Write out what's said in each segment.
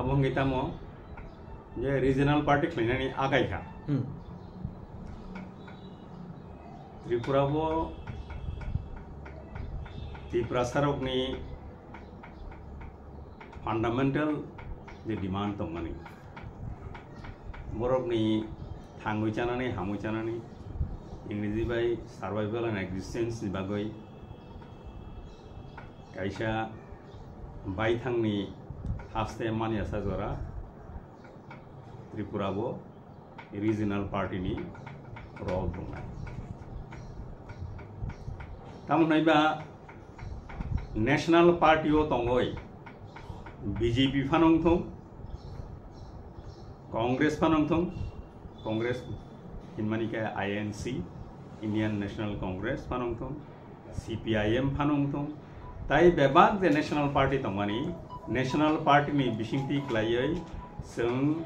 abang kita mo je regional party klinani Akaikha Tripura bo Tiprasa rok ni fundamental je demand tongmani borok ni thangui chanani hamui chanani ingreji bai survival and existence ni bagoi kaisa bai thangni haste mani asa jora Tripura bo regional party ni role tongnai tamunai ba national party o tongoi BJP phanong thong Congress phanong thong Congress hinmani ka INC Indian National Congress phanong thong CPIM phanong thong tai bebak je national party tongmani national party ni bisingti klaioi sung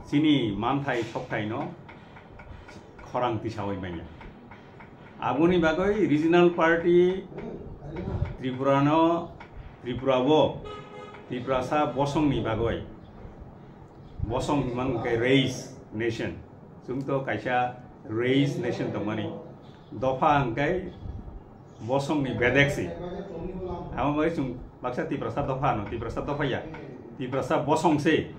sini manthai thokthai no khorang tisawai manya aboni bagoi regional party Tripura bo Tiprasa bosong ni bagoi bosong mang kai race nation sungto kaisa race nation tongmani dofa angkai bosong ni bedeksi amo bai sung baksa Tiprasa dofa no Tiprasa dofa ya Tiprasa bosong se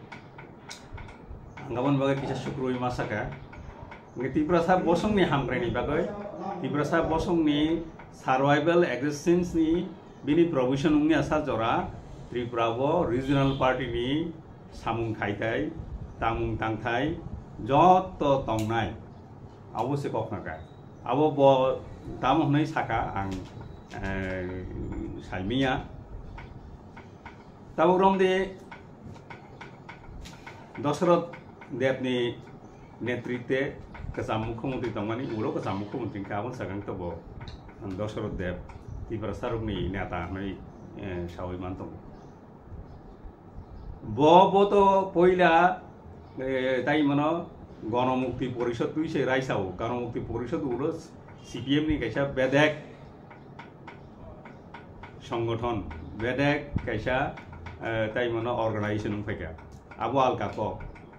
anggaban bagai kisah syukrui masaka Tiprasa bosong ni hamre ni bagoi Tiprasa bosong ni survival existence ni bini provision ungni asa jora Tripura bo regional party ni samung khaitai tamung tangthai joto tongnai abo se koknakai abo bo tamo hnai saka ang saimia taburom de Dosrot depni netritwe kasam mukhomantri tongmani uro kasam mukhomantri kabon sagang to bo Dosrot dep Tiprasa rokni neta hnai sawai mantong bo to poila tai mano গণমুক্তি পরিষদ তুই সে রাইসাও গণমুক্তি পরিষদ উলো CPM নি কাইসা বেদেক সংগঠন বেদেক কাইসা তাই মনো organisation ফাইকা আবো আলকা ক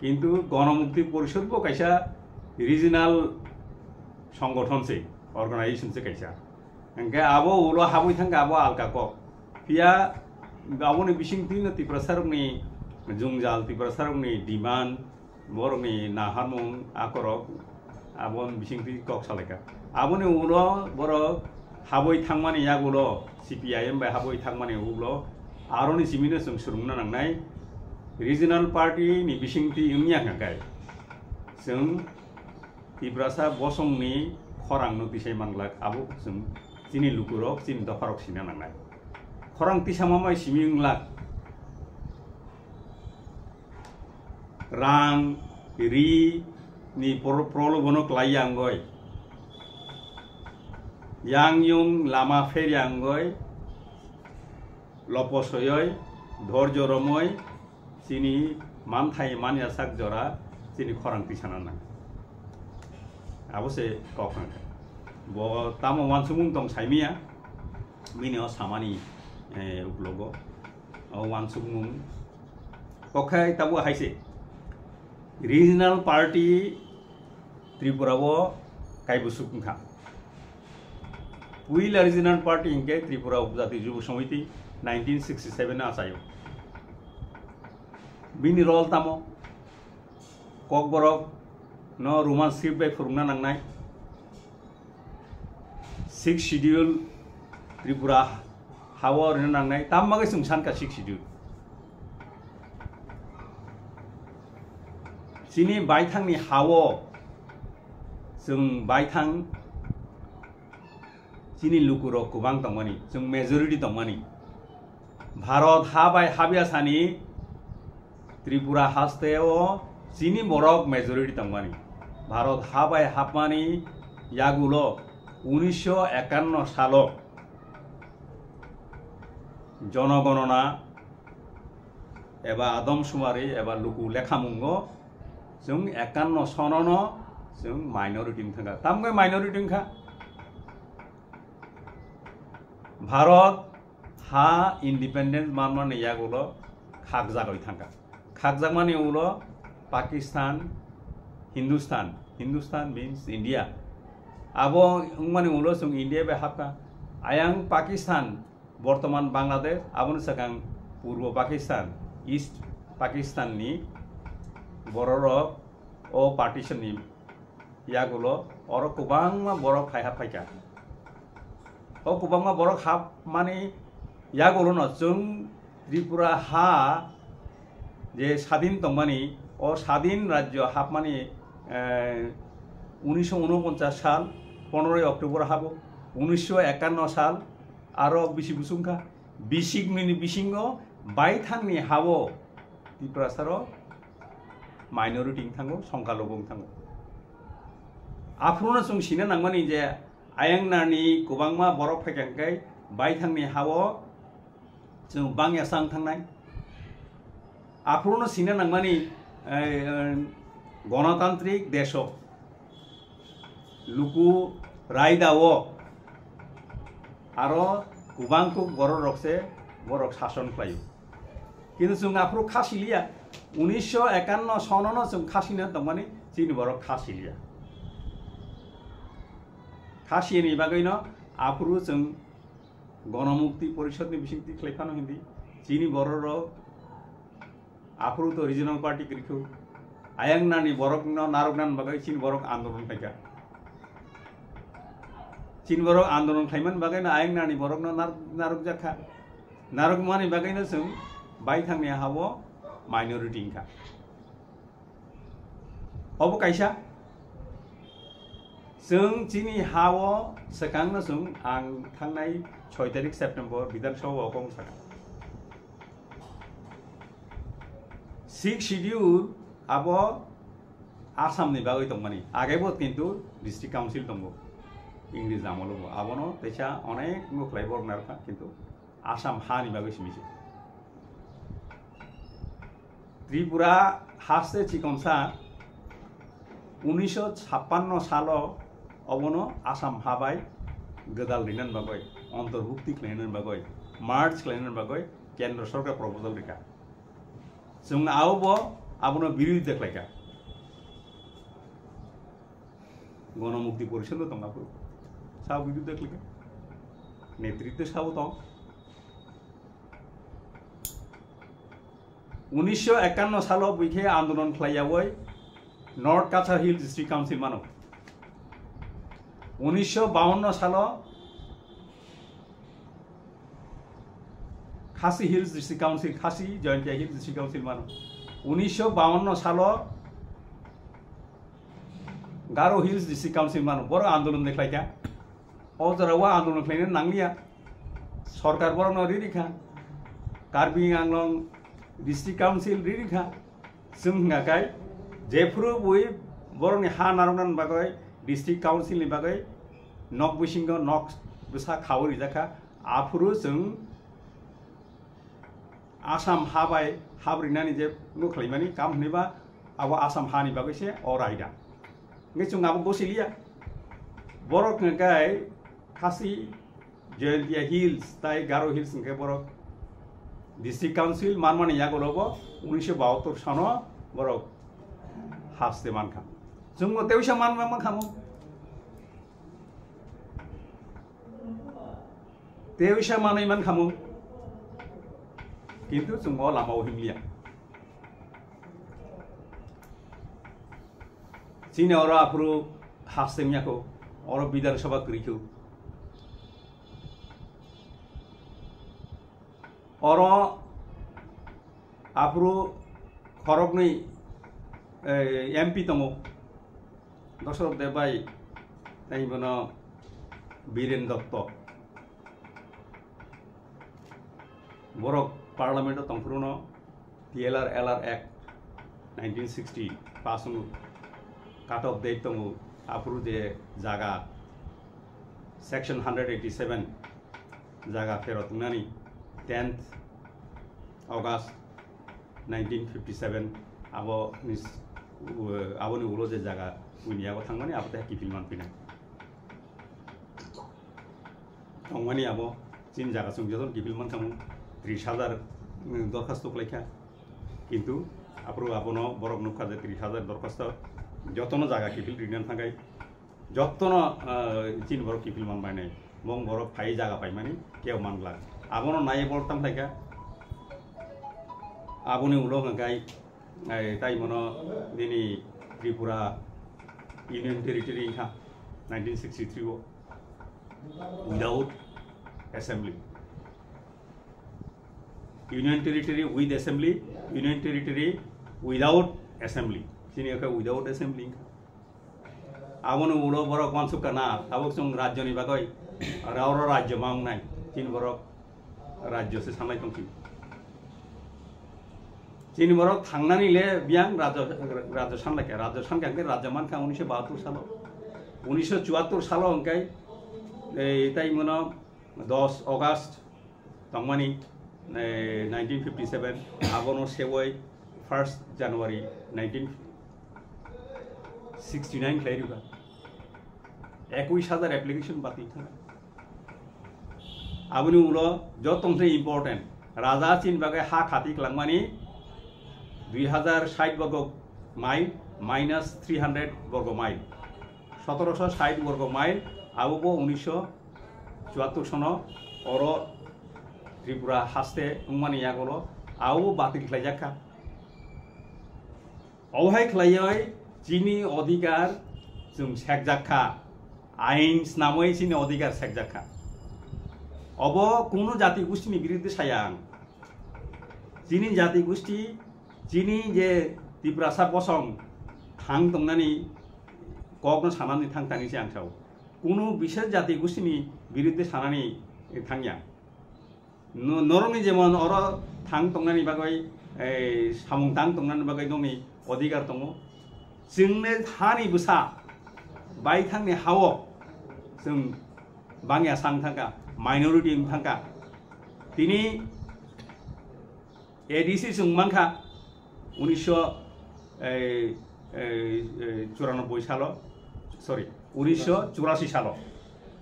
কিন্তু গণমুক্তি পরিষদ বো কাইসা রিজিনাল সংগঠন সে অর্গানাইজেশন সে কাইসা এঙ্কে আবো উলো হাবুই থাঙ্গা আবো আলকা ক পিয়া আবনি বিসিং তিন Tiprasa rokni jungjaal Tiprasa rokni demand borokni naharmung akorok abon bisingti kok saleka aboni ulo borok haboi thangmani yagulo CPIM bai haboi thangmani ulo aroni simine sung surungna nangnai regional party ni bisingti ungya ngakai sung Tiprasa bosong ni khorang no tisai manglak abo sung chini lukurok chini dofarok sina nangnai khorang tisamamai simingglak rang ri ni prolobonok layangoi yang yung lama feriangoi loposoyoi dhorjo romoy sini manthai mania sak jora sini khorang tisana nang abose kokhan bo tamo wansumung tong saimia minio samani uplogo wansumung kokhai tabu haise regional party Tripura bo kaibusukha puila regional party inke Tripura upjati jubo samiti 1967 na asayo bini rol tamo KOKBOROK no roman script by furungna nangnai 6 schedule Tripura hawa rena nangnai tammagai sungsan ka 6 schedule sini baithang ni hawo sung baithang sini lukuro kubang tongmani sung majority tongmani Bharat habai habia sani Tripura hasteo sini borok majority tongmani Bharat habai hapmani yagulo 1951 salo জনগণনা এবা আদমশুমারি এবা লুকু লেখামুঙ্গ जों 51 सननो जों minority थांगा तामगे minority खा भारत हा independence मानमान यागुलो खागजागै थांगा खागजाग माने उलो Pakistan Hindustan means India abo माने उलो जों इंडिया बे हाबका आयां पाकिस्तान बर्तमान बांग्लादेश आबोनो साकां पूर्व पाकिस्तान ईस्ट पाकिस्तान नि बररक ओ पार्टीशन नि यागुलो और कुबांगमा बरक हाय हाफायका ओ कुबांगमा बरक हाब माने यागुलो न जों त्रिपुरा हा जे स्वाधीन तंमानी और स्वाधीन राज्य हाब माने 1949 साल 15 अक्टोबर हाबो 1951 साल आरो बिसि बुसुंखा बिसिक मिनि बिसिंगो बायथांनि हावो त्रिपुरासारो माइनरिटी थांगो संख्यालघु थांगो आफ्रोनो जों सिना नांमानि जे आयांनानि गोबांमा बरफ फैखांखाय बायथांनि हावो जों बांयासां थांनाय आफ्रोनो सिना नांमानि गणतांत्रिक देशो लुकु रायदावो आरो गोबांखौ बरक शासन खालायो किन्तु जों आफ्रो खासिलिया 1951 सनावनो जों खासिनो दंमाने जोंनि बरक खासिलिया खासिनि बागैनो आफ्रो जों गणमुक्ति परिषदनि बिसिंथि खालायफानो हिंदी जोंनि बरक आफ्रो तो रिजनल पार्टी करिखौ आयांनानि बरक नारकनान बागै जोंनि बरक आंदोलन खायगा चीन बरक आंदोलन खायमोन बागैनो आयांनानि बरक नारक जाखा नारक मानि बागैनो जों बायथांनि हावो माइनरिटी का अब कायसा जों जोंनि हावो सकांनो जों आं थांनाय 6 तारिख सेप्टेम्बर विधानसभा गं सका 6 शेड्यूल अब आसामनि बागै दंमानि आगेबो किन्तु डिस्ट्रिक्ट काउन्सिल दंबो इंग्लिश आमलो आबनो तेसा अनेक मुखलाय बरनारखा किन्तु आसाम हानि बागै सिमिसे त्रिपुरा हासे चिकनसा 1956 सालो अबनो आसाम हाबाय गदाल दिनन बागै अंतर्भुक्ति खालायनो बागै मार्च खालायनो बागै केंद्र सरकार प्रपोजल रिका जों आवबो आबनो बिरोध देखलायका गणमुक्ति परिषद दंगाफोर साव बिरोध देखलायका नेतृत्व साव दं 1951 सालो बिखे आंदोलन खालायावै north Cachar hill district council मानो 1952 सालो खासी हिल्स डिस्ट्रिक्ट काउंसिल खासी जयंतिया हिल डिस्ट्रिक्ट काउंसिल मानो 1952 सालो गारो हिल्स डिस्ट्रिक्ट काउंसिल मानो बर आंदोलन देखलायका अजरावा आंदोलन खालायनो नांलिया सरकार बर रिखा कार्बि आंलं डिस्ट्रिक्ट काउंसिल रिखा जोंगाखाय जेफ्रु बुई बरनि हा नारनान बागै डिस्ट्रिक्ट काउंसिल नि बागै नक बुसिंग नक बुसा खावरि जाखा आफ्रु जों आसाम हाबाय हाब्रिनानि जे नुखलायमानि काम होनोबा आबो आसाम हानि बागैसे अरायदा नगे जों आबो गसिलिया बरक नगाय खासी जयंतिया हिल्स ताई गारो हिल्स नगे बरक डिस्ट्रिक्ट काउंसिल मानमानि यागलबो 1972 सानो बरक हासते मानखा जों तेवसा मान खामो तेवसा मानै मान खामो किन्तु जों लामाव हिमलिया चीन और आफ्रो हास्तेमियाखौ और विधानसभा करिखौ और आफ्रो खरगनै एमपी तमो दशरथ देबाई ताइबनो बीरेन दत्त बरक पार्लियामेंट तंफ्रुनो TLR LR Act 1960 पासुनु काट ऑफ डेट तमो आफ्रो जे जागा सेक्शन 187 जागा फेरतनानि 10th August 1957 आबोनि उलो जे जागा उनियाबो थांमानि आबो ताहा किफिल मानफैनाय थांमानि आबो चीन जागा संजोन किफिल मान थांमो 30,000 दरखास्त लेखा किन्तु आपरो आपनो बरक नुखा जे 30,000 दरखास्त जतन जागा किफिल रिनियन थांगाय जतन चिन बरक किफिल मानबाय नाय मं बरक फाइ जागा पाइ माने केव मानला आबनो नाय बरताम थाइका आबनि उलो गाय ताइ मनो दिनि त्रिपुरा यूनियन टेरिटरी था 1963 वो without assembly union territory with assembly union territory without assembly sini ka without assembly abonu ulo borok mansuk kana abok sung rajyo ni bagoi rauro rajyo mang nai tin borok rajyo se samai tongki tin borok thangnani le biang rajyo sanlake rajyo sanke rajyo man ka 1972 salo 1974 salo angkai ताई मनो 10 अगस्त तंगमानी 1957 आबनो सेवय 1 जनवरी 1969 खैरिबा 21,000 application बाती था आबनि उलो जो तंसे important राजा चिन बागे हा खाती लांगमानी 2060 वर्ग माइल माइनस 300 वर्ग माइल 1760 वर्ग माइल आबो 1974 सन और त्रिपुरा हास्ते उमानि यागलो आबो बातिल खलायजाखा अवहाय खलायै चिनी अधिकार जों सेकजाखा आइन्स नामै चिनी अधिकार सेकजाखा अब कोनो जाति गोष्ठीनि बिरुद्धे सायां चिनी जाति गोष्ठी चिनी जे तिप्रासा बसं थां दंनानि ककनो सानानि थांतानि से आंसाव कोनो विशेष जाति गोष्ठीनि बिरुद्धे सानानि थांया नरमनि जेमन अर थां दंनानि बागै सामुं थां दंनानि बागै दंनि अधिकार दङ जोंनो हानि बुसा बाय थांनि हाव जों बांया सां थांगा माइनरिटी थांगा दिनै एडिसि जों मानखा 1994 साल सरि 1984 साल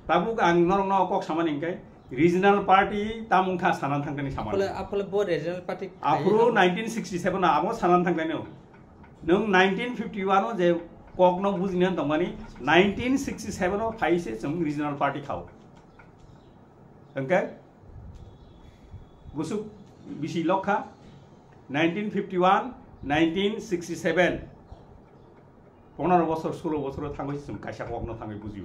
ताबुक आं नरंग कक सामानि इंकाय रीजनल पार्टी तामुंखा सानान थांगानि सामान आपले बो रीजनल पार्टी आफ्रो 1967 आबो सानान थांगानि नों 1951 जे ककनो बुजिनो दंमानि 1967 फाइसे जों रीजनल पार्टी खाव ओंखाय गुसु बिसि लखा 1951 1967 15 বছর 16 বছর থাঙ্গই जों कायसा ककनो थांगै बुजियो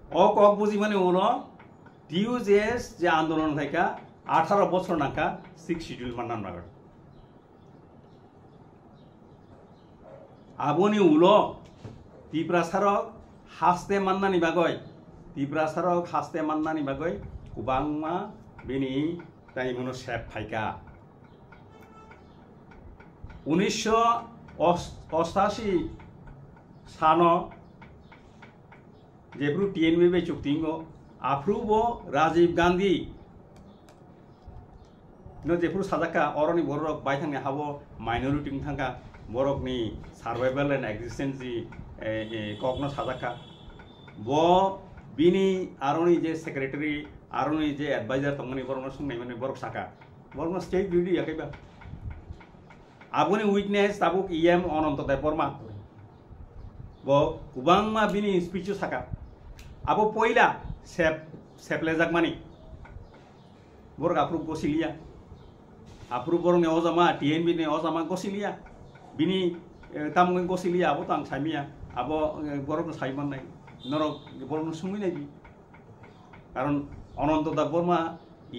अ कक बुजि माने उनो डियूजेस जे आंदोलन थाइका 18 বছর नाका 6 शिड्यूल माननान नागो आबोनि उलो तिप्रासारक हास्ते माननानि बागै तिप्रासारक हास्ते माननानि बागै गोबांमा बेनि ताइमनो सेप फाइका 1988 सानो जेब्रु टीएनबी चुक्तिंगो आफ्रुबो राजीव गांधी नो जेब्रु साजाका अरनि बरक बायथांनि हाबो माइनरिटी थांगा बरकनि सार्वाइवल एंड एक्जिस्टेंस जि ककनो साजाका बो बिनि आरनि जे सेक्रेटारी आरनि जे एडवाइजर तंगनि बरनो संनाय माने बरक साका बरनो स्टेट बिउटी याकैबा आबुनि उइटनेस ताबुक इएम अनन्तदेव बर्मा बो गोबांमा बिनि स्पिच साका आबो पहिला सेपलेजाक मानि बरक आफ्रु गसिलिया आफ्रु बरनि अजामा टीएनबी नि अजामा गसिलिया बिनि तामगै गसिलिया आबो तां सामिया आबो बरक साइमान नाय नरक बरनो सुंगै नाय कारण अनन्तदेव बर्मा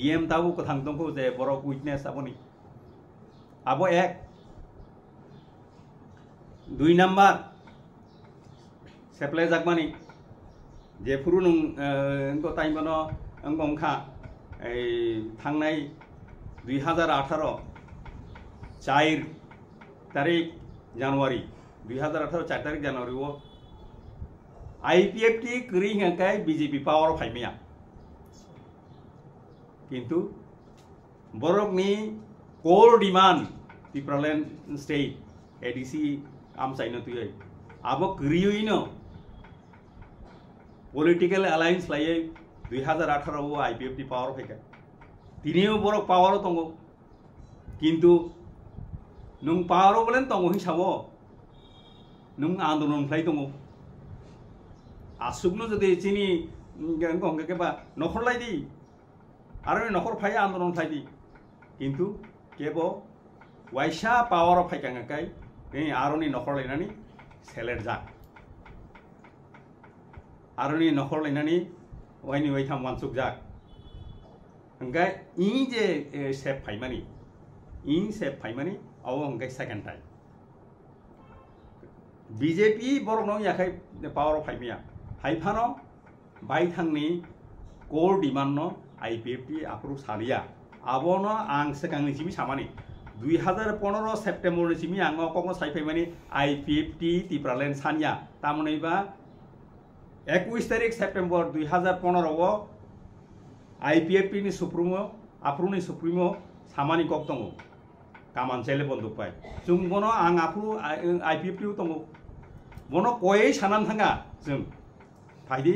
इएम ताबु कथां दंखौ जे बरक उइटनेस आबोनि आबो एक 2 नम्बर सेप्ले जागमानी जेफुरु नों इनको टाइमनो अंगंखा थांनाय 2018 4 तारिख जनवरी 2018 4 तारिख जनवरी वो आईपीएफटी करिंग अंकाय बीजेपी पावर फाइमिया किंतु बरकनी कोर डिमांड टिप्रालैंड स्टेट एडीसी आमसाइनो तुय आबो करियोइनो पॉलिटिकल अलायंस लायै 2018 वो आईपीएफटी पावर फैका তিনিও বড় পাওয়ারও দङ কিন্তু नों पावाराव बोलेन दङ हिसाबाव नों आन्दोलननिफ्राय दङ आसुगनो जुदि चिनि गंगेबा नखरलायदि आरो नखर फाय आन्दोलन फायदि किन्तु केबो वाइसा पावाराव फायखांगाय नै आरनि नखर लायनानै सेलेक्ट जा आरनि नखर लायनानै वाइनि वाइथाम मानसुक जा ओंखाय इ जे सेफ फायमानि अब उनके सेकेंड टाइम बीजेपी बरनो याखै पावर फाइमिया हाइफानो बाइथांनि कोर डिमांड आईपीएफटी आप्रुव सालिया आबनो आं सेकांनि सिमि सामानि 2015 सेप्टेम्बर सिमि आं अकनो साइफाइमानि आईपीएफटी तिप्रालेण्ड सानिया तामनैबा 21 तारिख सेप्टेम्बर 2015 आव आईपीएफटी नि सुप्रीमो आप्रुवनि सुप्रीमो सामानि कक दङ कामान चेले बंदुक पाय जों बनो आं आफु आईपीएफटी दङ बनो कोयै सानान थाङा जों फायदि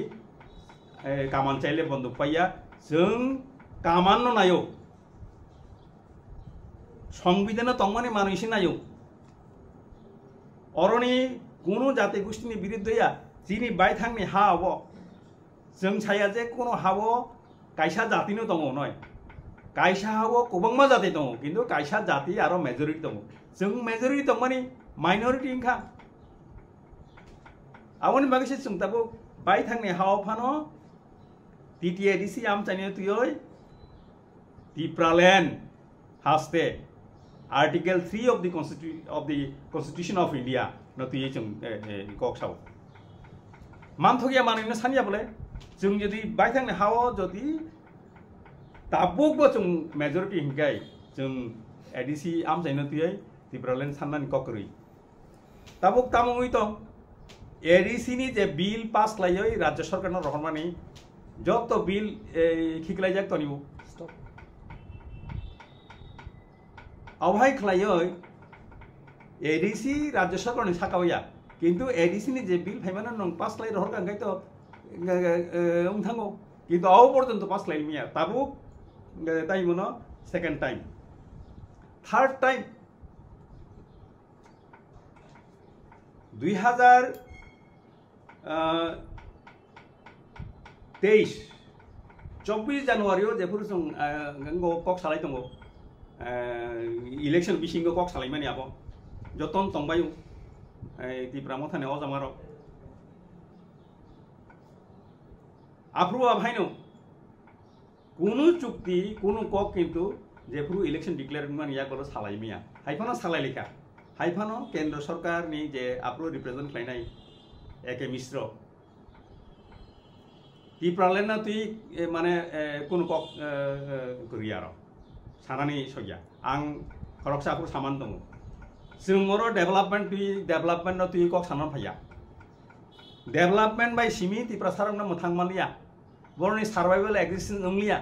कामान चेले बंदुक पाया जों कामान न नायो संविधान तंगमानि मानुसि नायो अरनि कोनो जाति गोष्ठीनि बिरुद्धया जिनि बायथांनि हा अब जों साया जे कोनो हाबो कायसा जातिनो दङ नय कायसा हाबो गोबांमा जाति दङ किन्तु कायसा जाति आरो मेजरिटी दङ जों मेजरिटी दं माने माइनरिटी इंखा आवनि बागैसे जों दाबो बायथांनि हाव फानो टीटीएडीसी आम चाइने तुय टिप्रालैंड हास्ते article 3 of the Constitution of India न तुय जों कक्साव मानथगिया मानैनो सानिया बोले जों जदि बायथांनि हाव जदि ताबुकबो जों मेजरिटी हिंगाय जों एडीसी आम चाइनो तुय टिप्रालैंड साननानि ककरै ताबुक तामुङै दं एडीसी नि जे बिल पास लायो राज्य सरकारनो रहमानि जत बिल खिखलाय जाक तनिबो स्टप अवहाय खलायो एडीसी राज्य सरकारनि साकावया किन्तु एडीसी नि जे बिल फाइमाना नों पास लाय रहर गांगाय तो थांगो किन्तु आव पर्यन्त पास लाय मिया ताबुक टाइमनो सेकेंड टाइम थर्ड टाइम 2023 24 जानुवारि जेफोर जों कक सालाय दङ इलेक्शन बिसिंगो कक सालायमानि आबो जतन तंबायु तिप्रामो थाने अजामारो आप्रुवा भाइनो कोनो चुक्ति कोनो कक किन्तु जेफोर इलेक्शन डिक्लेयर मानि यागलो सालायमिया हाइफानो सालायलेखा हाइफानो केंद्र सरकार नि जे आप्रुव रिप्रेजेंट खालायनाय एके मिश्र टिप्रालेण्ड तुय माने कोनो कक करिया र सानानि सया आं खरकसाफोर सामान दङ जों मरो डेभलपमेंट तुय कक सानान फाया डेभलपमेंट बाय सिमि तिप्रासारनो मोथांमालिया बरनि सार्वाइवल एक्जिस्टेंस नंलिया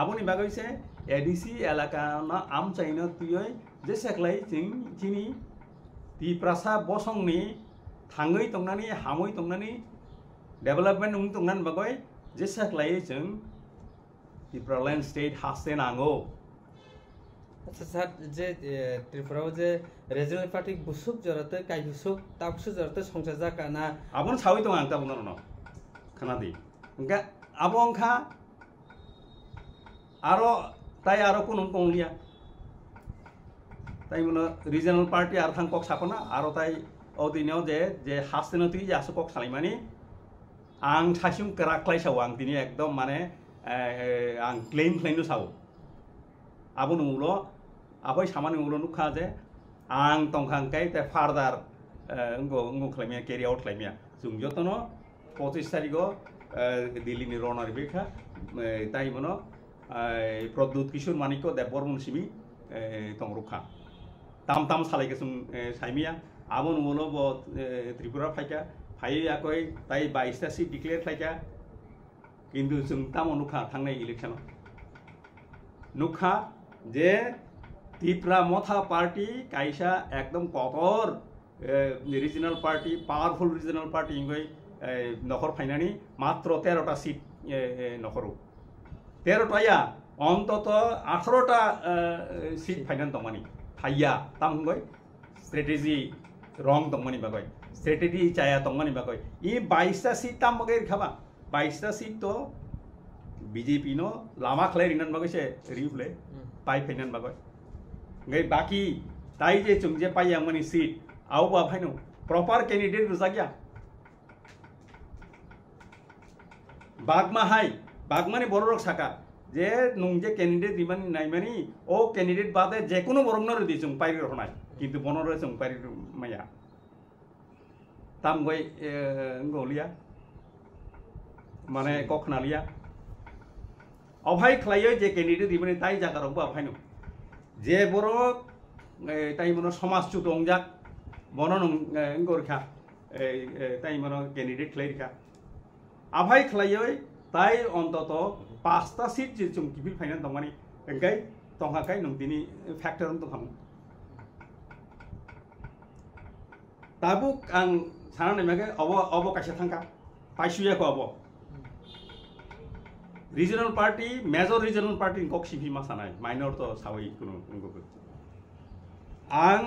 आबोनि बागैसे एडीसी एलाका न आम चाइनो तुय जे सेखलाय जिनि तिप्रासा बसंनि थाङै तंनानि हामै तंनानि डेभलपमेंट नंनि तंनानि बागै जे सेखलाय जों टिप्रालैंड स्टेट हास्ते नांगौ अच्छा सर जे त्रिपुराव जे रिजनल पार्टी बुसुक जरते काई बुसुक ताबसु जरते संसा जाकाना आबोन सावै दं आं ताबोन न खानादि ओंका आबोंखा आरो ताई आरो कोनो कंलिया ताई मनो रिजनल पार्टी आरो थां कक सापना आरो ताई अदिनाव जे हास्तेनो तुय जासु कक सालायमानि आं सासिम क्राक्लाय साव आं दिनै एकदम माने आं क्लेम खालायनो साव आबो नंगौल आबै सामानि नंगौल नुखा जे आं तंखांखाय ते फार्दार अंगो खालायमिया केरि आउट खालायमिया जों जतनो 25 तारिखआव दिल्लीनि रौना रिबेखा ताई मनो प्रद्युत किशोर मानिक्य देबबर्मन सिमि तंरुखा ताम ताम सालायके जों साइमिया आबो नंगौल त्रिपुरा फायका फाय आकय ताई 22 टा सीट डिक्लेयर खालायका किन्तु जों ताम नुखा थांनाय इलेक्शन नुखा जे त्रिपुरा मथा पार्टी कायसा एकदम कठोर regional party powerful regional party इंगय नखर फाइनानि मात्र 13 टा सीट नखरो 13 टाया অন্তত 18টা সিট ফাইনাল দমানি থাইয়া তামগৈ স্ট্র্যাটেজি রং দমানি বাগৈ স্ট্র্যাটেজি চায়া দমানি বাগৈ ই 22টা সিট তামগৈ খাবা 22টা সিট তো বিজেপি নো লামা খলাই রিনান বাগৈছে রিউলে পাই ফাইনাল বাগৈ gai baki tai je chungje pai yang mani seat au ba phaino proper candidate rusa gya bagma hai bagmani borok saka je nung je candidate dimani nai mani o candidate bade je kono borok nor di chung pai ronai kintu bonor chung pai maya tam goi ngolia mane koknalia obhai khlayo je candidate dimani tai jagar ba phaino যে বড় তাই মনে সমাজ চুটংজাক বন গরখা তাই মনে candidate খেলাইখা আভাই খেলাই তাই অন্তত 5টা সিট যে চুমকিফিল ফাইনাল দমানি এঙ্কাই তংহাকাই নংদিনি ফ্যাক্টর দখাম তাবুক আং সানা নেমাকে অবকাশে থাকা পাইসুয়াকো of regional party, major regional party in KOKSIPI masanai, minor to sawi kuno ngoko. Ang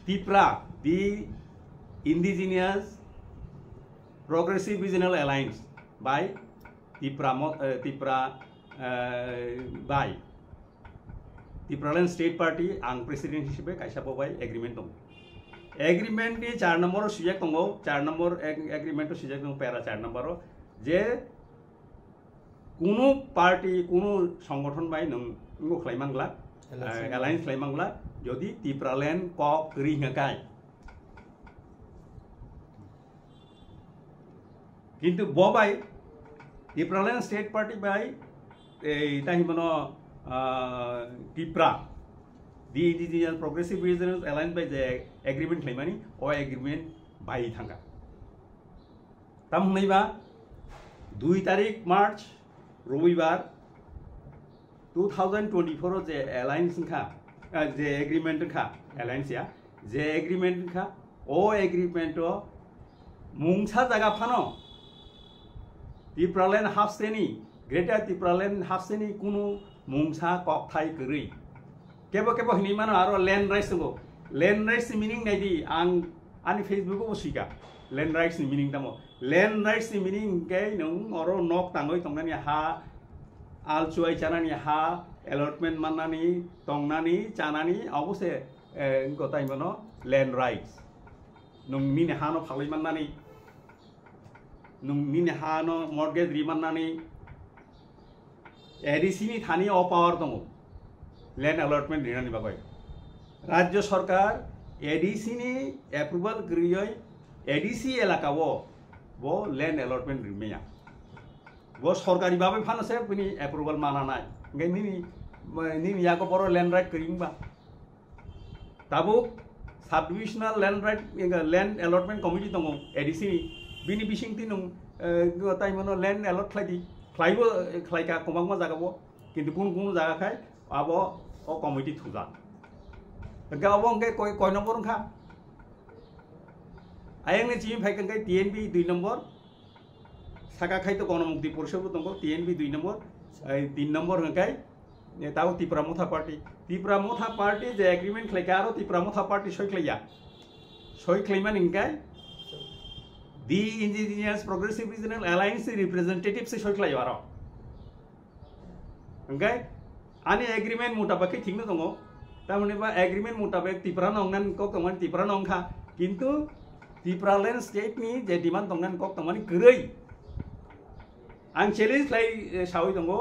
TIPRA, the Indigenous Progressive Regional Alliance by by Tipraland State Party ang President hisebe kaisa bobai agreement dong. Agreement di 4 number sujak tongo, 4 number agreement sujak tong para 4 number je কোনো party কোনো সংগঠন by নংগো খাইমাংলা alliance খাইমাংলা যদি টিপ্রাল্যান্ড কক রিঙাকাই কিন্তু ববাই Tipraland state party বাই এই তাহিমন Tipra the indigenous progressive regional alliance বাই যে এগ্রিমেন্ট খাইমানি ও এগ্রিমেন্ট বাই থাঙ্গা তাম হইবা 2 তারিখ মার্চ রবিবার 2024 যে অ্যালায়েন্স খা যে এগ্রিমেন্ট খা অ্যালায়েন্স ইয়া যে এগ্রিমেন্ট খা ও এগ্রিমেন্ট মুংসা জায়গা ফানো টিপ্রাল্যান্ড হাফসেনি গ্রেটার টিপ্রাল্যান্ড হাফসেনি কোনো মুংসা ককথাই করি কেবো কেবো হিনি মানো আরো ল্যান্ড রাইটস দো ল্যান্ড রাইটস মিনিং নাইদি আং আনি ফেসবুক ও শিকা land rights ni meaning tamo land rights ni meaning ke nong oro nok tangoi tongnani ha al chuai chanani ha allotment manani tongnani chanani obose gotai mono land rights nong mine ha no phalai manani nong mine ha no mortgage ri manani ADC ni thani o power tongo land allotment rinani bagoi rajyo sarkar ADC ni approval kriyoi ADC এলাকা वो land allotment रिमेया वो सरकारी बाबे फानसे पुनी approval माना नाय ngai ni याको बरो लैंड राइट करिंबा ताबो sub divisional land right land allotment committee दङ ADC नि बिनि बिसिं ति नं गताय मनो लैंड अलॉट खाइदि खाइबो खाइका कमांगमा जागाबो किन्तु कुन जागा खाय आबो ओ कमिटी थुजा गावो ngai कोइ नम्बर खा ayang ni chimi phai kai TNB 2 number saka khai to গণমুক্তি পরিষদ দङ TNB 2 number 3 number kai taw Tipura Motha party je agreement khlai aro Tipura Motha party soi khlaiya soi khlaiman ingkai the Indigenous Progressive Regional Alliance representatives soi khlai aro ingkai ani agreement mutabaki thingno dङ tamone ba agreement mutabak Tipura nongnan kok kaman Tipura nongkha kintu Tipraland state ni je demand tongan kok tomani gerei ang challenge lai sawi tongo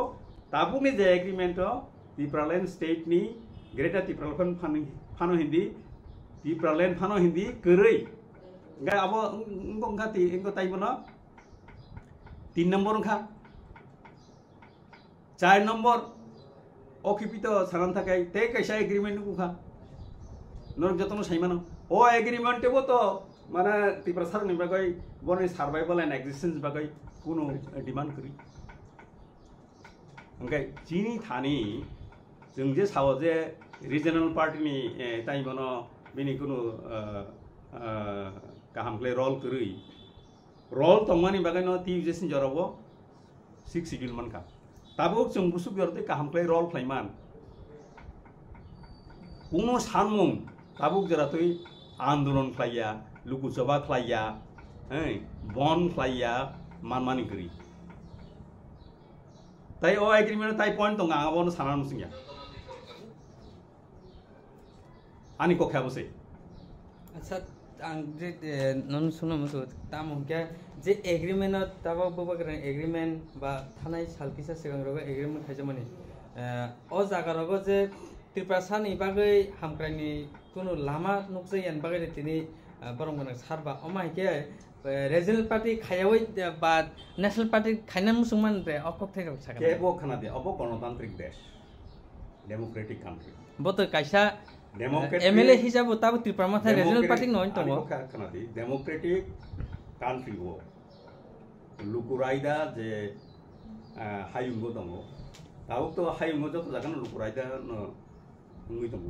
tabuk ni je agreement to Tipraland state ni greater Tipraland phano hindi gerei ngai abo ngong khati engko tai bono 3 number kha 4 number okipito sanan thakai te kaisa agreement ku kha nor jotono saimano o agreement te bo to mana Tiprasa ni bagai boni survival and existence bagai kuno demand kri angkai chini thani jengje sawo je regional party ni tai bono bini kuno kaham kle role kri role tongmani bagai no ti jesin jorabo 6 schedule man ka tabuk chung busuk yorte kaham play role playman kuno sanmung tabuk jaratui andolon playa luku coba playa bon playa manmani kri tai o agreement tai point tong angabon sanan musingya ani ko khabose acha ang je non suno musu tam ke je agreement taba bubakran agreement ba thanai salpisa segang rogo agreement khaijamani o jaga rogo je Tiprasa ni bagai hamkrani kuno lama nukse yan bagai tini borong borong sarba omai ke regional party khayawai ba national party khainan musungman re okok thek saka ke bo khana de obo গণতান্ত্রিক দেশ democratic country boto kaisa democratic MLA hisabo tab Tripura matha regional party noin to khana de democratic country bo lukuraida je hayungo dongo tauk to hayungo joto jagan lukuraida no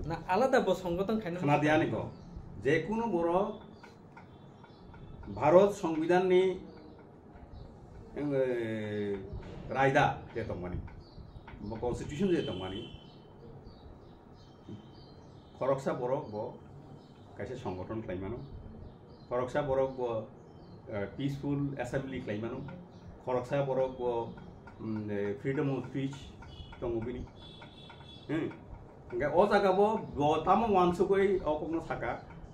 না আলাদা সংগঠন খানা দিয়া নিকো যে কোনো বড় ভারত সংবিধান নি রায়দা যে তমানি কনস্টিটিউশন যে তমানি খরকসা বরক ব কাছে সংগঠন ক্লাইমানো খরকসা বরক ব পিসফুল অ্যাসেম্বলি ক্লাইমানো খরকসা বরক ব ফ্রিডম অফ স্পিচ তমবিনি o jaga bo tamo wansukoi okokno saka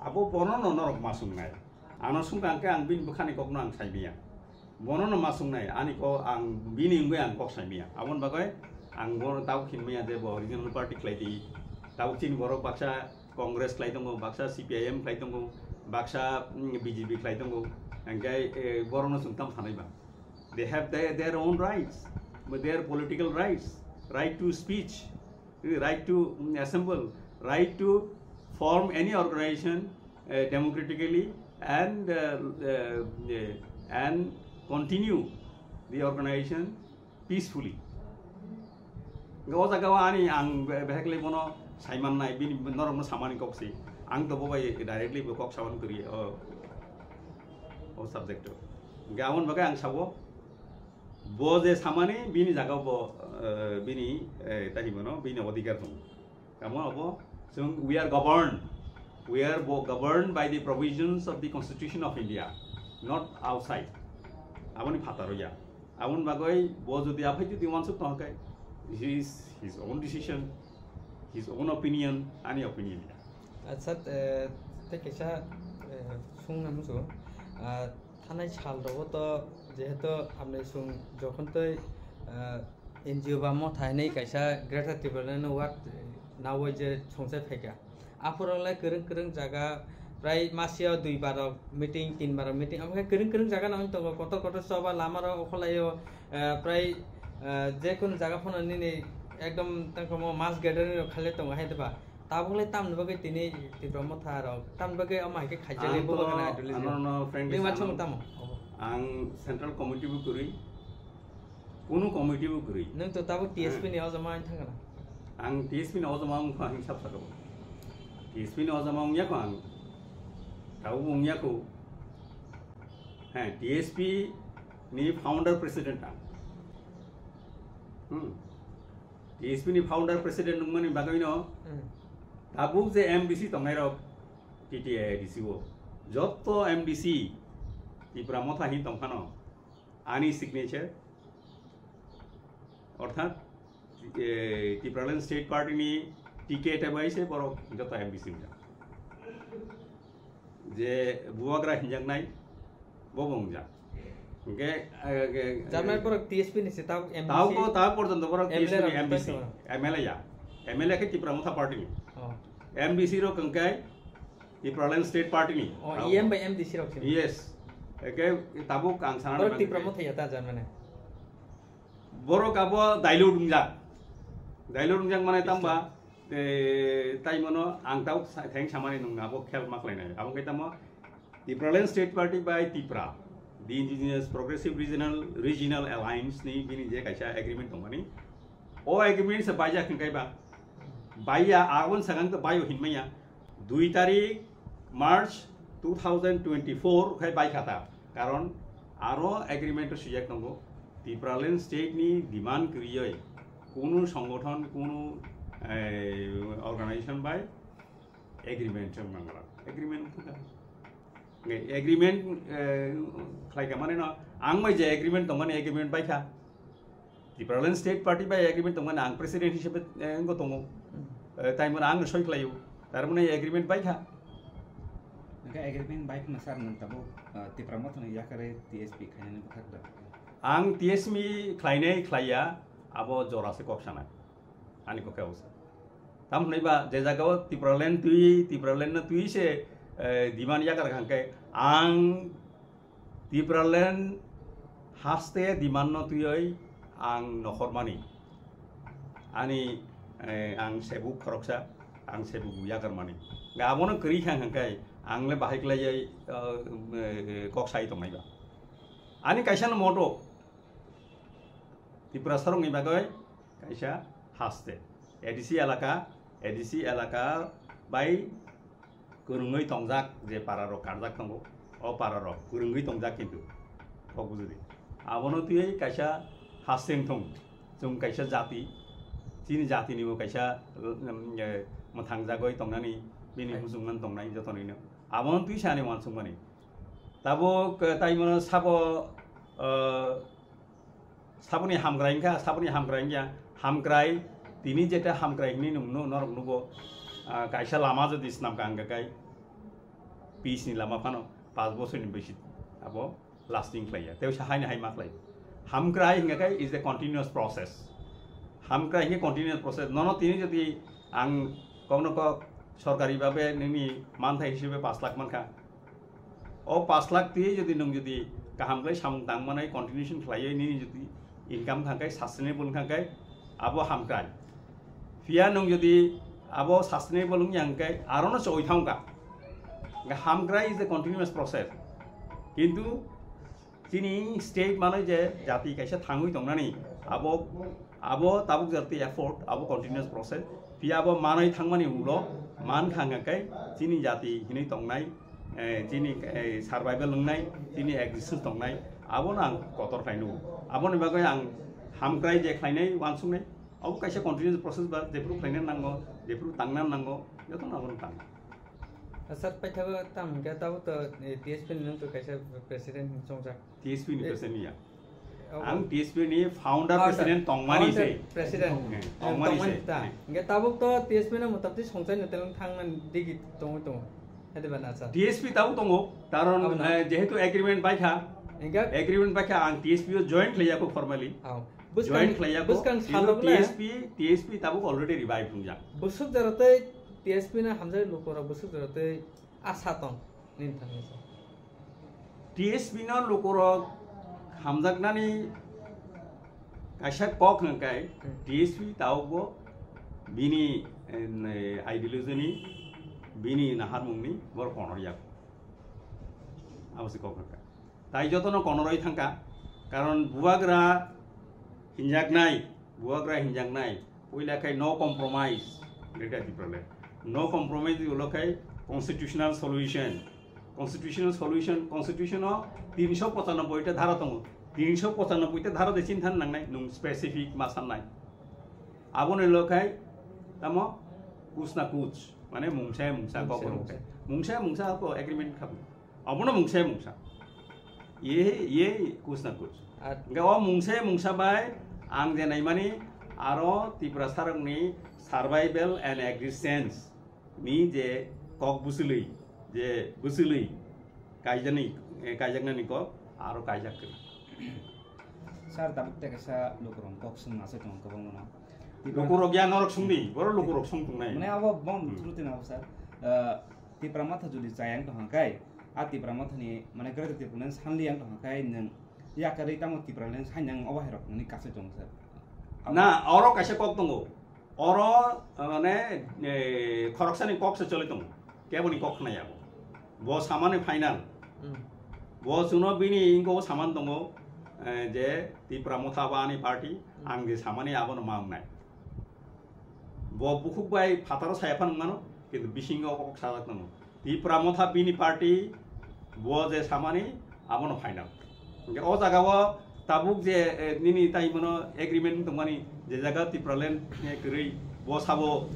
abo bonono norok masungnai ano sungkangke ang bin bukhani kokno ang saibia bonono masungnai ani ko ang bini ngwe ang kok saibia abon bagai ang bon tau khinmia je bo regional party klaiti tau chin borok baksa congress klaitongo baksa CPIM klaitongo baksa BJP klaitongo angkai borono sungtam thanaiba they have their own rights their political rights right to speech right to assemble, right to form any organization democratically and continue the organization peacefully. Gau jaga ani ang behakle bono saiman nai bin norok no samani koksi ang to bobai directly kok sawan kuri o subject gawon bagai ang sabo bo je samani bini jaga bo bini tadi bono bini odikar dong kamu abo so we are governed by the provisions of the Constitution of India not outside aboni phataro ya abon bagoi bo jodi apai jodi wansuk to kai his own decision his own opinion any opinion acha te kesa sung namu so thanai sal rogo to যেহেতু আমরা সুং যখন তো NGO বা মথাই নাই কাইসা greater Tripuraland word নাওই যে সংসার ফাইকা আপরলাই করং করং জায়গা প্রায় মাসিয়াও 2 বার মিটিং 3 বার মিটিং আমাকে করং করং জায়গা নাও তো কত কত সবা লামার অখলাইও প্রায় যে কোন জায়গা ফোনানি নি একদম তাকো মাস গ্যাদারিং খালে তো হাইদেবা তাবলে তামনবাগে তিনি ত্রিপুরা মথা আর তামনবাগে আমাকে খাইজালে বগনা আইদলি নি মাছং তাম ang central committee bu kuri kono committee bu kuri nang to tabo TSP ni ozama thangana ang TSP ni ozama ang kha hisab sakabo TSP ni ozama ang ya ko ang tau ang ya ko ha TSP ni founder president ang TSP ni founder president mani bagai no tabu je MDC tongai ro TTA DC bo jotto MDC Tiprasa motha hi tongkhano ani signature অর্থাৎ Tipraland state party ni ticket abaise boro joto MBC ja je buagra hinjang nai bobong ja oke jamai boro TSP ni se taw MBC taw porjonto boro TSP MBC MLA ya MLA ke Tiprasa motha party ni MBC ro kangkai Tipraland state party ni EM by MDC ro yes Oke, tabu kang sana. Borok Tiprasa motha ya ta jan mane. Borok abo dailo dungjang mane tamba tai mono ang tau theng samani nung abo khel maklainai. Abo kai tamo Tipraland State Party by Tipra, the Indigenous Progressive Regional Alliance ni bini je kaisa agreement tongmani. O agreement se baja kangkai ba. Baya agon sagang to bayo hinmaya 2 তারিখ March 2024 khai bai khata karon aro agreement to sujek nongo Tipraland state ni demand kiriye kono সংগঠন kono organization by agreement mangala agreement agreement khai ka mane na ang mai je agreement tong mane agreement by kha Tipraland state party by agreement tong mane ang president hisabe ngo tongo tai mane ang soi khlayo tar mane agreement by kha agreement by na sar nan tabo Tipramat na yakare TSP khaine bukhakda ang TSP khlaine khlaya abo jorase koksana ani ko kausa tam naiba je jagao Tipraland na tui se diman yakar khangkai ang Tipraland haste diman no tuioi ang nokhormani ani ang sebuk khoroksa ang sebuk yakar mani gabono kri khangkai angle bahaiklai koksai to maiba ani kaisa no moto Tiprasa rong ibagai kaisa haste ADC elaka by kurungoi tongjak je pararo karjak tongo o pararo kurungoi tongjak kintu kobujudi abono tuei kaisa haseng tong jung kaisa jati chini jati ni mo kaisa matangjagoi tongnani bini husungman tongnai jotonino abono tui sani wansungmani tabo taimono sabo sabuni hamgraingya hamgrai tini jeta hamgrai ni nungno norok nugo kaisa lama jodi snam kanga kai peace ni lama phano 5 bosor ni beshi abo lasting playa teu sahai ni hai maklai hamgrai hinga kai is a continuous process hamgrai ni continuous process nono tini jodi ang kono ko সরকারি ভাবে নিনি মানথা হিসেবে 5 লাখ মানখা ও 5 লাখ তি যদি নং যদি কাহামলাই সামং তাংমানাই continuation খালাই নিনি যদি income খাঙ্কাই sustainable খাঙ্কাই আবো হামকাই ফিয়া নং যদি আবো সাস্টেনেবল ইয়াংকাই আরনো চই থাউকা হামক্রাই ইজ এ কন্টিনিউয়াস প্রসেস কিন্তু তিনি স্টেট মানে যে জাতি কাইসা থাঙ্গুই দংনানি আবো তাবুক জাতি এফোর্ট আবো কন্টিনিউয়াস প্রসেস ফিয়া আবো মানাই থাংমানি উলো মান খাঙ্গাকাই তিনি জাতি হিनै দংনাই তিনি সার্ভাইভাল লংনাই তিনি এক্সিস্টেন্স দংনাই আবো না কতর ফাইনো আবো নিবাগৈ আং হামক্রাই যে খাইনাই ওয়ানসুংনাই আবো কাইসা কন্টিনিউয়াস প্রসেস বা যেফুরু খাইনা নাंगौ যেফুরু তাংনা নাंगौ যতন আবো তাং सर पैथाबो ताम क्या ताबो तो TSP नों तो कैसे प्रेसिडेंट संजा TSP नि प्रेसिडेंट या आं TSP नि फाउंडर प्रेसिडेंट तंगमानि से प्रेसिडेंट तंगमानि से गे ताबो तो TSP न मतबति संजाय नतेलं थांगन दिगि दङ हेदेबा ना सर TSP ताबो दङ कारण जेहेतु एग्रीमेंट बायखा एग्रीमेंट बायखा आं TSP ओ जॉइंट लैयाको फॉर्मली जॉइंट लैयाको TSP ताबो ऑलरेडी रिवाइव हुंजा बुसुक जरते TSP ना हमजे लोकरा बुसुक जरते आशा तन निन थाङो सर TSP ना लोकरा हामजागनानि काशा कक नकाय TSP तावबो बिनि आइडियोलॉजीनि बिनि नाहारमुंनि बर कनरिया आवश्यक कक ताइ जतन कनरय थांका कारण बुवाग्रा हिनजागनाय पयलाखाय नो कम्प्रोमाइज ग्रेटा दिप्रले नो कम्प्रोमाइज उलखाय कन्स्टिट्यूशनल सल्यूशन कन्स्टिट्यूशन 395 टा धारा दङ 395 टा धारा देसिन थान नांनाय नं स्पेसिफिक मा साननाय आबोने लखाय तामो कुसना कुच माने मुंसा ककरोक मुंसा को एग्रीमेंट खाबो आबोनो मुंसा ये कुसना कुच गाव मुंसा बाय आं जेनाय माने आरो Tiprasa रंगनि सार्वाइवल एंड एक्जिस्टेंस नि जे कक बुसुलै कायजागनानि कक आरो कायजागखो सर ताबुक तेसा लोकरं कक सुं नासे दं गोबां मोना लोकरक या नरक सुंदि बर लोकरक सुं तुंनाय माने अब बम थ्रुतिन अब सर Tipramatha जुदि जायां दंखाय आ Tipramathनि माने ग्रेटर Tipraland सानलियां दंखाय नों याकारै तामो Tipraland सानयां अबाहेरक ननि कासे दं सर ना औरो कासे कक दंगो औरो माने खरकसानि कक से चले दं केबनि कक नायाबो बो सामाने फाइनल बो सुनो बिनि इंगो सामान दंगो जे Tipramatha बानि पार्टी आं जे सामाने आबोनो मांगनाय बो बुखुक बाय फातारो सायाफान मानो किन्तु बिसिंगो कक सालाक दंगो Tipramatha बिनि पार्टी बो जे सामाने आबोनो final O जागाव tabuk je nini tai mono agreement tongmani je jaga Tipraland kri bo sabo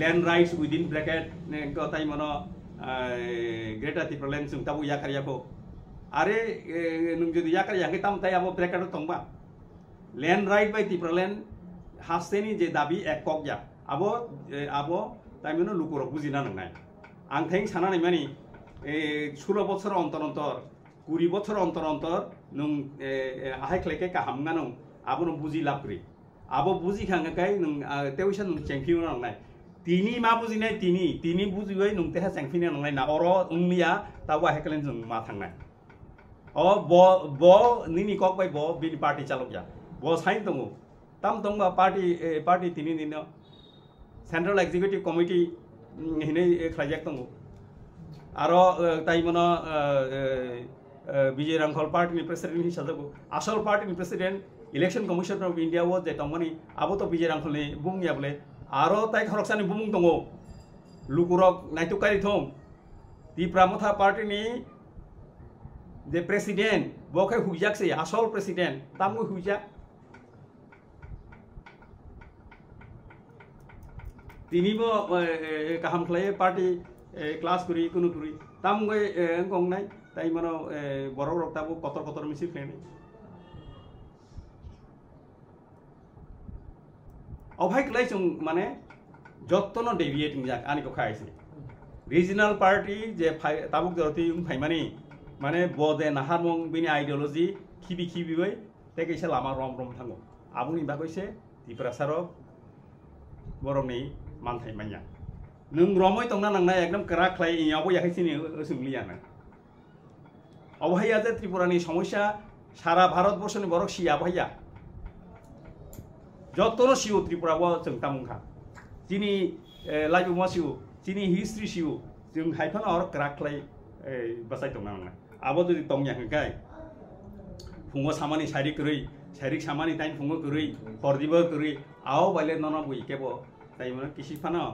land rights within bracket ko tai mono Greater Tipraland sung tabu yakar yako are nung jodi yakar yangi tam tai abo bracket tongba land right by Tipraland hasteni je dabi ek kok ya abo tai mono lukurok bujina nangnai ang theng sanani mani 16 বছর অন্তর অন্তর 20 বছর অন্তর অন্তর নং আহাই ক্লেকে কাহামগা নং আবনো বুজি লাভ করি আবো বুজি খাঙ্গাকাই নং তেউসা নং চেংফিউ নংনাই তিনি মা বুজি নাই তিনি বুজিবাই নং তেহা চেংফিনে নংনাই না অর উংমিয়া তাবো আহাইকলেন जों मा थांनाय অ ব নিনি কক বাই ব বিনি পার্টি চালকয়া ব সাইন দङ তাম দংবা পার্টি তিনি দিন সেন্ট্রাল এক্সিকিউটিভ কমিটি হিনে খাইজাক দङ आरो ताई मनो विजय रांखल पार्टी प्रेसिडेंट हिसाब आसल party president election commission of India वो जे तमनी आबो तो विजय रांखल ने बुंगिया बोले आरो ताई खरकसानि बुमुं दङ लुकुरक नायतुकारि थं तिप्रामथा पार्टी नि जे प्रेसिडेंट बखे हुइजाकसे आसल प्रेसिडेंट तामगु हुइजा तिनिबो काहाम खलाय पार्टी क्लास करी कुनु करी तामगै गंगनाय ताई मनो बरक रक्ताबो कतर मिसि फ्लेने अभाय क्लाय जों माने जत्तनो डेविएटिंग जाक आनि को खायसे रीजनल पार्टी जे ताबुक जरति फाइमानि माने बदे नाहारमं बिनि आइडियोलॉजी खिबि बै तेकैसे लामा रम थांगो आबुनि बागैसे तिप्रासारो बरमनि मानथाय मान्या नों रमै तंना नांनाय एकदम करा खलाय इयावबो याखैसिनि सोंलियाना अबहाया जे त्रिपुरानि समस्या सारा भारत बर्षनि बरक सिया अबहाया जत्तनो सिउ त्रिपुराबो जों तामुखा जिनि लाइबुमा सिउ जिनि हिस्ट्री सिउ जों हाइफान और करा खलाय बसाय तंना नांनाय आबो जदि तंयाखै फुङो सामानि सारिक सामानि टाइम फुङो करै हरदिबो करै आओ बाइले नन बुइ केबो ताइमन किसिफानो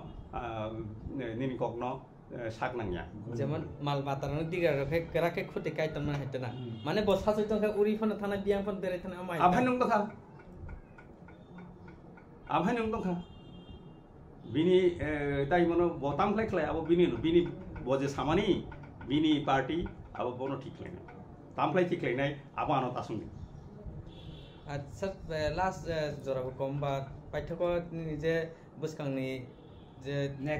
निनि ककनो साक नांया जेमन माल बातारनो दिगा रखे कराके खुते काय तमना हेतना माने बसा सयतो का उरि फन थाना बियां फन बेरे थाना अमाय आफाय नंग दखा बिनि ताइमनो बताम खलाय आबो बिनि बजे सामानि बिनि पार्टी आबो बनो ठिकलायनाय तामफ्लाय ठिकलायनाय आबो आनो तासुंनि आच्छा लास्ट जराबो कमबा पाठ्यक निजे बुसखांनि जे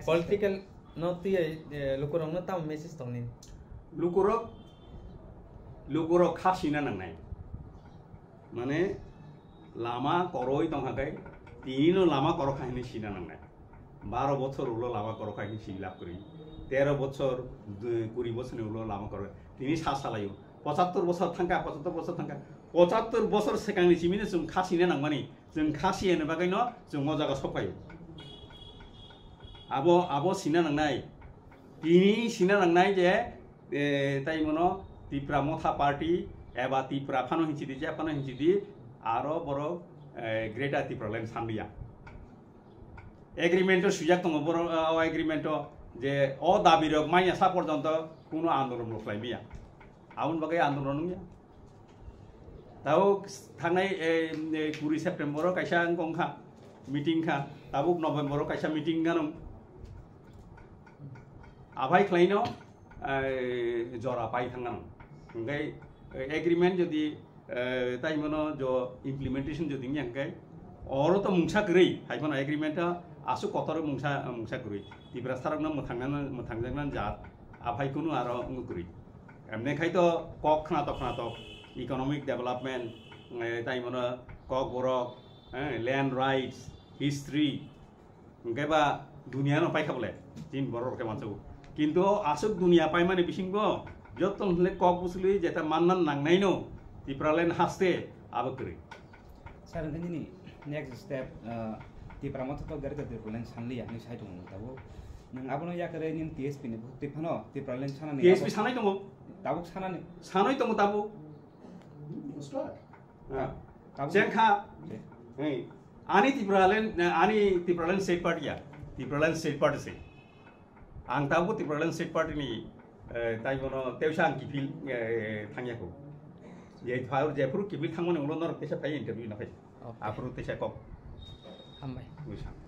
पॉलिटिकल नोती लुकुरंग न ताम मेसेज तंनि लुकुरक खासिना नांनाय माने लामा करoi तंहाकाय तिनो लामा कर खाहिनि सिना नांनाय 12 बছর उलो लामा कर खाहिनि सिलाप करि 13 बছর 20 बছरनि उलो लामा कर तिनि सा सालायो 75 बছর थांका 75 बছर सेकांनि सिमिने जों खासिना नांमानि जों खासि होनो बागैनो जों मजागा सफायो आबो सिना नांनाय तिनि सिना नांनाय जे ताइमनो तिप्रामथा पार्टी एबा तिप्रा फानो हिंसिदि आरो बरो ग्रेटार तिप्रालेण्ड सानलिया एग्रीमेंट सुजाक दङ बरो एग्रीमेंट जे अ दाबिरक माइया सा पर्यन्त कुनो आन्दोलन नख्लायमिया आउन बागै आन्दोलन नंगिया ताव थांनाय 20 सेप्टेम्बर कायसा गंखा मीटिंग खा ताबुक नभेम्बर कायसा मीटिंग गानं आभाय खलायनो जरा पाइ थांगान ओंगाय एग्रीमेंट जदि ताइमनो जो इम्प्लीमेंटेशन जदि यांगाय और तो मुंसा गरै हाइमनो एग्रीमेंटा आसु कतर मुंसा गरै तिप्रासारनो मोथांजान जात आभायखौनो आरो गरै एमनेखाय तो कक खानातक इकोनॉमिक डेवलपमेंट ताइमनो KOKBOROK लैंड राइट्स हिस्ट्री ओंगायबा दुनियानो पाइखाबले जिन बररके मानसौ किन्तु आसुक दुनिया पाइ माने बिसिंगो जत्तन हले कक बुसुलि जेता माननान नांनायनो तिप्रालेण्ड हास्ते आबो करै सर नि नेक्स्ट स्टेप तिप्रामथ तो गरते तिप्रालेण्ड सानलिया नि साइड दङ दाबो नों आबनो याकरे नि टीएसपी नि तिफानो तिप्रालेण्ड सानानि टीएसपी सानाय दङ दाबो सानाय दङ दाबो जेंखा आनी तिप्रालेण्ड स्टेट पार्टीया तिप्रालेण्ड स्टेट पार्टी से आं ताबो तिप्रालेण्ड स्टेट पार्टी नि ताइमनो तेवसा आं किफिल थांयाखौ Jepuru kibil tangmani ulo norok tesa pai interview na pai. Apuru tesa kok. Hambai. Wisam.